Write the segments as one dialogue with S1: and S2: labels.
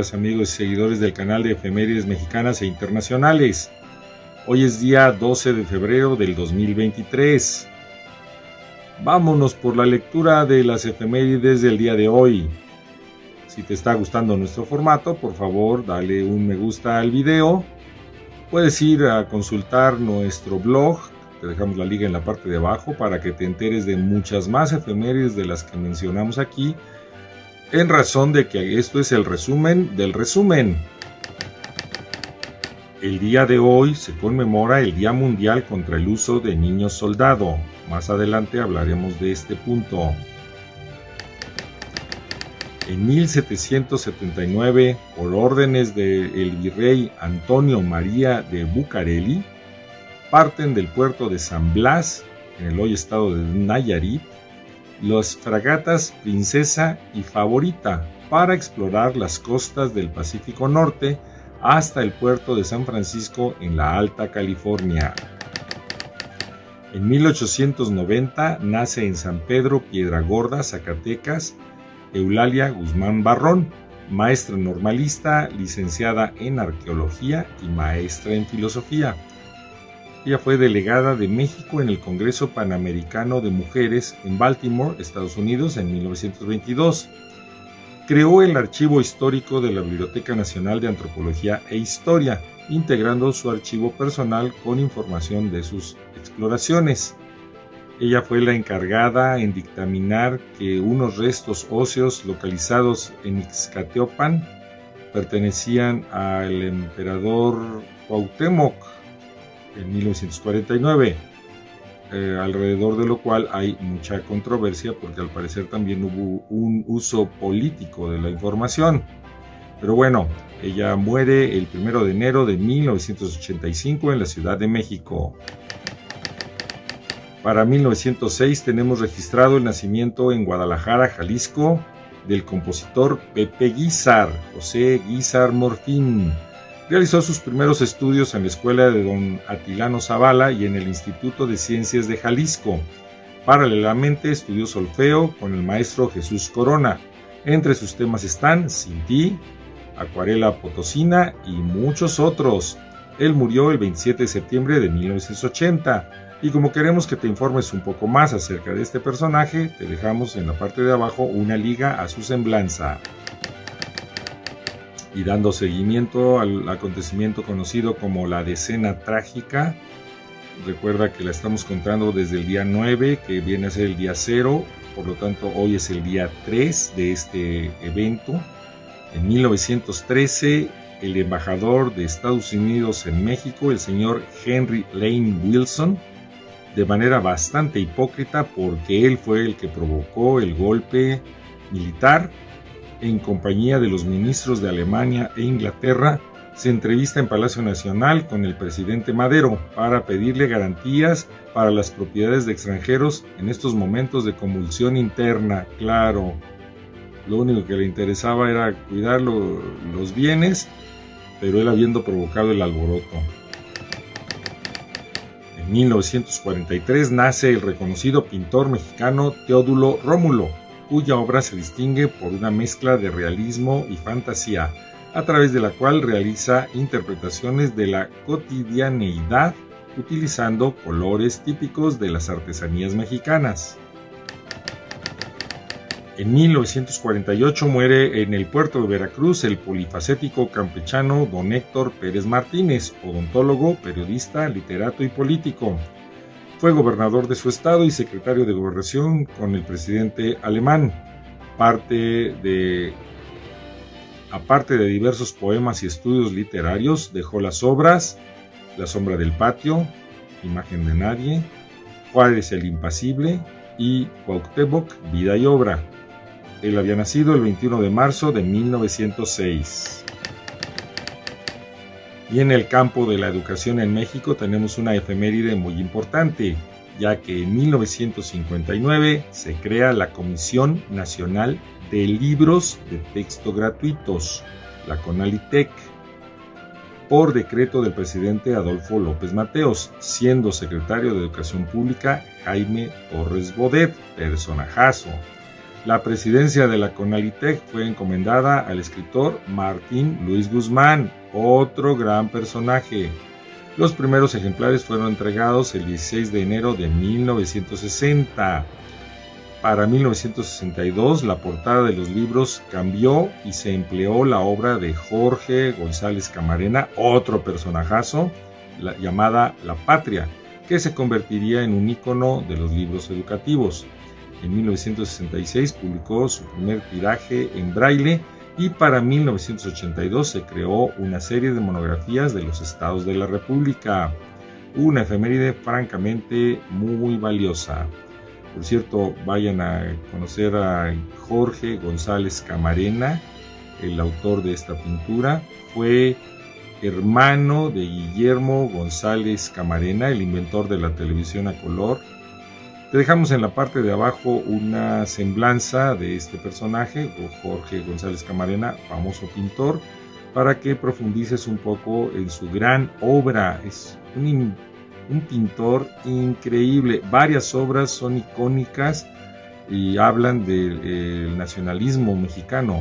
S1: días, amigos y seguidores del canal de efemérides mexicanas e internacionales. Hoy es día 12 de febrero del 2023. Vámonos por la lectura de las efemérides del día de hoy. Si te está gustando nuestro formato, por favor dale un me gusta al video. Puedes ir a consultar nuestro blog, te dejamos la liga en la parte de abajo para que te enteres de muchas más efemérides de las que mencionamos aquí, en razón de que esto es el resumen del resumen. El día de hoy se conmemora el Día Mundial contra el Uso de Niños Soldado. Más adelante hablaremos de este punto. En 1779, por órdenes del virrey Antonio María de Bucareli, parten del puerto de San Blas, en el hoy estado de Nayarit, las fragatas Princesa y Favorita para explorar las costas del Pacífico Norte hasta el puerto de San Francisco en la Alta California. En 1890 nace en San Pedro Piedragorda, Zacatecas, Eulalia Guzmán Barrón, maestra normalista, licenciada en arqueología y maestra en filosofía. Ella fue delegada de México en el Congreso Panamericano de Mujeres en Baltimore, Estados Unidos, en 1922. Creó el Archivo Histórico de la Biblioteca Nacional de Antropología e Historia, integrando su archivo personal con información de sus exploraciones. Ella fue la encargada en dictaminar que unos restos óseos localizados en Ixcateopan pertenecían al emperador Cuauhtémoc en 1949, alrededor de lo cual hay mucha controversia porque al parecer también hubo un uso político de la información. Pero bueno, ella muere el 1 de enero de 1985 en la Ciudad de México. Para 1906 tenemos registrado el nacimiento en Guadalajara, Jalisco, del compositor Pepe Guízar, José Guízar Morfín. Realizó sus primeros estudios en la escuela de don Atilano Zavala y en el Instituto de Ciencias de Jalisco. Paralelamente estudió solfeo con el maestro Jesús Corona. Entre sus temas están Sin ti, Acuarela Potosina y muchos otros. Él murió el 27 de septiembre de 1980. Y como queremos que te informes un poco más acerca de este personaje, te dejamos en la parte de abajo una liga a su semblanza. Y dando seguimiento al acontecimiento conocido como la Decena Trágica, recuerda que la estamos contando desde el día 9, que viene a ser el día 0, por lo tanto hoy es el día 3 de este evento. En 1913, el embajador de Estados Unidos en México, el señor Henry Lane Wilson, de manera bastante hipócrita porque él fue el que provocó el golpe militar, en compañía de los ministros de Alemania e Inglaterra, se entrevista en Palacio Nacional con el presidente Madero para pedirle garantías para las propiedades de extranjeros en estos momentos de convulsión interna. Claro, lo único que le interesaba era cuidar los bienes, pero él habiendo provocado el alboroto. En 1943 nace el reconocido pintor mexicano Teodulo Rómulo, cuya obra se distingue por una mezcla de realismo y fantasía, a través de la cual realiza interpretaciones de la cotidianeidad utilizando colores típicos de las artesanías mexicanas. En 1948 muere en el puerto de Veracruz el polifacético campechano don Héctor Pérez Martínez, odontólogo, periodista, literato y político. Fue gobernador de su estado y secretario de gobernación con el presidente alemán. Aparte de diversos poemas y estudios literarios, dejó las obras La sombra del patio, Imagen de nadie, Juárez el impasible y Cuauhtémoc, vida y obra. Él había nacido el 21 de marzo de 1906. Y en el campo de la educación en México tenemos una efeméride muy importante, ya que en 1959 se crea la Comisión Nacional de Libros de Texto Gratuitos, la CONALITEC, por decreto del presidente Adolfo López Mateos, siendo secretario de Educación Pública Jaime Torres Bodet, personajazo. La presidencia de la CONALITEC fue encomendada al escritor Martín Luis Guzmán, otro gran personaje. Los primeros ejemplares fueron entregados el 16 de enero de 1960. Para 1962, la portada de los libros cambió y se empleó la obra de Jorge González Camarena, otro personajazo, llamada La Patria, que se convertiría en un ícono de los libros educativos. En 1966 publicó su primer tiraje en braille y para 1982 se creó una serie de monografías de los estados de la República, una efeméride francamente muy valiosa. Por cierto, vayan a conocer a Jorge González Camarena, el autor de esta pintura. Fue hermano de Guillermo González Camarena, el inventor de la televisión a color. Te dejamos en la parte de abajo una semblanza de este personaje, Jorge González Camarena, famoso pintor, para que profundices un poco en su gran obra. Es un pintor increíble. Varias obras son icónicas y hablan del nacionalismo mexicano.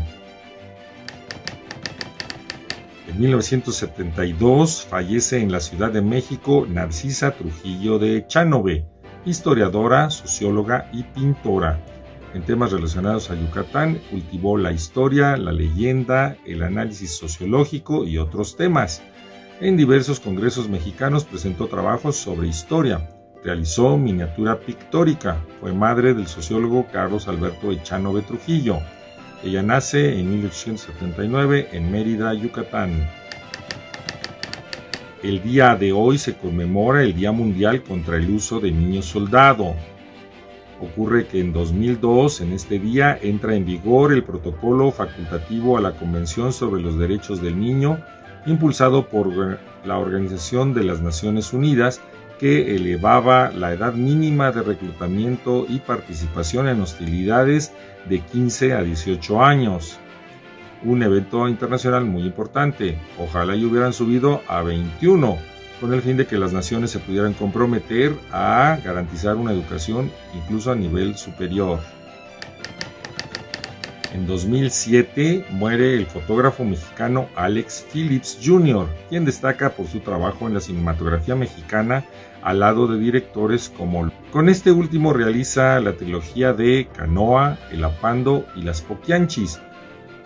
S1: En 1972 fallece en la Ciudad de México Narcisa Trujillo de Echanove, historiadora, socióloga y pintora. En temas relacionados a Yucatán, cultivó la historia, la leyenda, el análisis sociológico y otros temas. En diversos congresos mexicanos presentó trabajos sobre historia. Realizó miniatura pictórica. Fue madre del sociólogo Carlos Alberto Echanove Trujillo. Ella nace en 1879 en Mérida, Yucatán. El día de hoy se conmemora el Día Mundial contra el Uso de Niños Soldado. Ocurre que en 2002, en este día, entra en vigor el protocolo facultativo a la Convención sobre los Derechos del Niño, impulsado por la Organización de las Naciones Unidas, que elevaba la edad mínima de reclutamiento y participación en hostilidades de 15 a 18 años. Un evento internacional muy importante. Ojalá y hubieran subido a 21, con el fin de que las naciones se pudieran comprometer a garantizar una educación incluso a nivel superior. En 2007 muere el fotógrafo mexicano Alex Phillips Jr., quien destaca por su trabajo en la cinematografía mexicana al lado de directores como... Con este último realiza la trilogía de Canoa, El Apando y Las Poquianchis.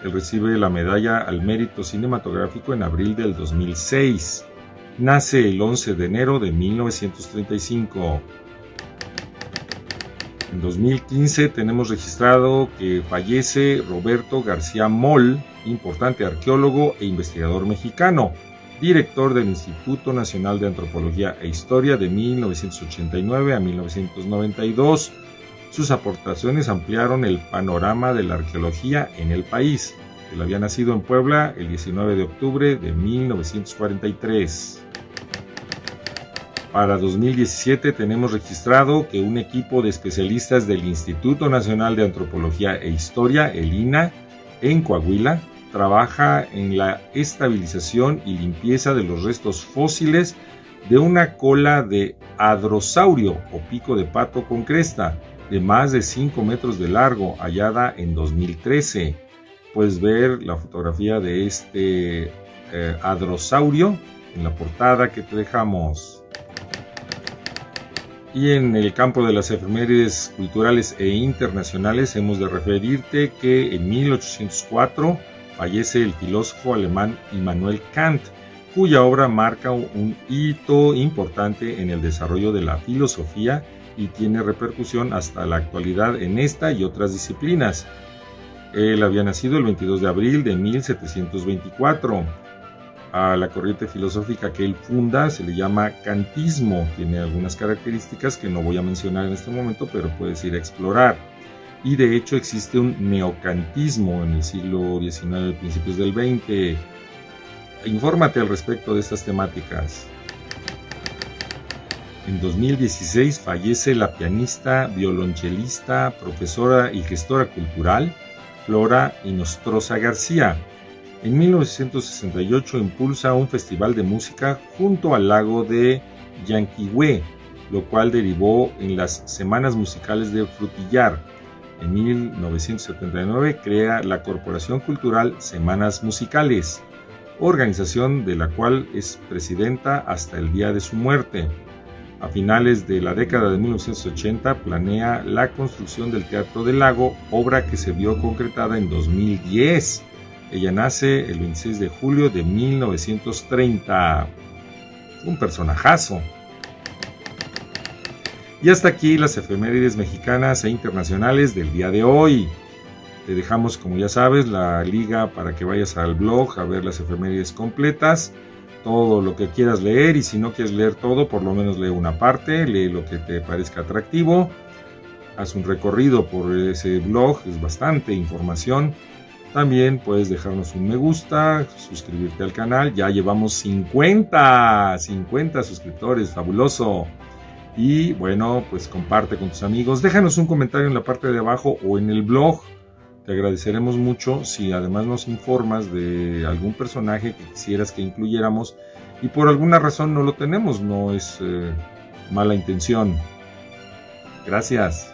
S1: Él recibe la medalla al mérito cinematográfico en abril del 2006. Nace el 11 de enero de 1935. En 2015 tenemos registrado que fallece Roberto García Moll, importante arqueólogo e investigador mexicano, director del Instituto Nacional de Antropología e Historia de 1989 a 1992. Sus aportaciones ampliaron el panorama de la arqueología en el país. Él había nacido en Puebla el 19 de octubre de 1943. Para 2017 tenemos registrado que un equipo de especialistas del Instituto Nacional de Antropología e Historia, el INAH, en Coahuila, trabaja en la estabilización y limpieza de los restos fósiles de una cola de hadrosaurio o pico de pato con cresta de más de 5 metros de largo, hallada en 2013. Puedes ver la fotografía de este hadrosaurio en la portada que te dejamos. Y en el campo de las efemérides culturales e internacionales hemos de referirte que en 1804 fallece el filósofo alemán Immanuel Kant, cuya obra marca un hito importante en el desarrollo de la filosofía y tiene repercusión hasta la actualidad en esta y otras disciplinas. Él había nacido el 22 de abril de 1724. A la corriente filosófica que él funda se le llama kantismo. Tiene algunas características que no voy a mencionar en este momento, pero puedes ir a explorar. Y de hecho existe un neocantismo en el siglo XIX, principios del XX. Infórmate al respecto de estas temáticas. En 2016 fallece la pianista, violonchelista, profesora y gestora cultural Flora Inostroza García. En 1968 impulsa un festival de música junto al lago de Yanquihue, lo cual derivó en las Semanas Musicales de Frutillar. En 1979 crea la Corporación Cultural Semanas Musicales, organización de la cual es presidenta hasta el día de su muerte. A finales de la década de 1980 planea la construcción del Teatro del Lago, obra que se vio concretada en 2010. Ella nace el 26 de julio de 1930. Un personajazo. Y hasta aquí las efemérides mexicanas e internacionales del día de hoy. Te dejamos, como ya sabes, la liga para que vayas al blog a ver las efemérides completas, todo lo que quieras leer, y si no quieres leer todo, por lo menos lee una parte, lee lo que te parezca atractivo, haz un recorrido por ese blog, es bastante información. También puedes dejarnos un me gusta, suscribirte al canal, ya llevamos 50 suscriptores, fabuloso. Y bueno, pues comparte con tus amigos, déjanos un comentario en la parte de abajo o en el blog. Te agradeceremos mucho si además nos informas de algún personaje que quisieras que incluyéramos y por alguna razón no lo tenemos, no es mala intención. Gracias.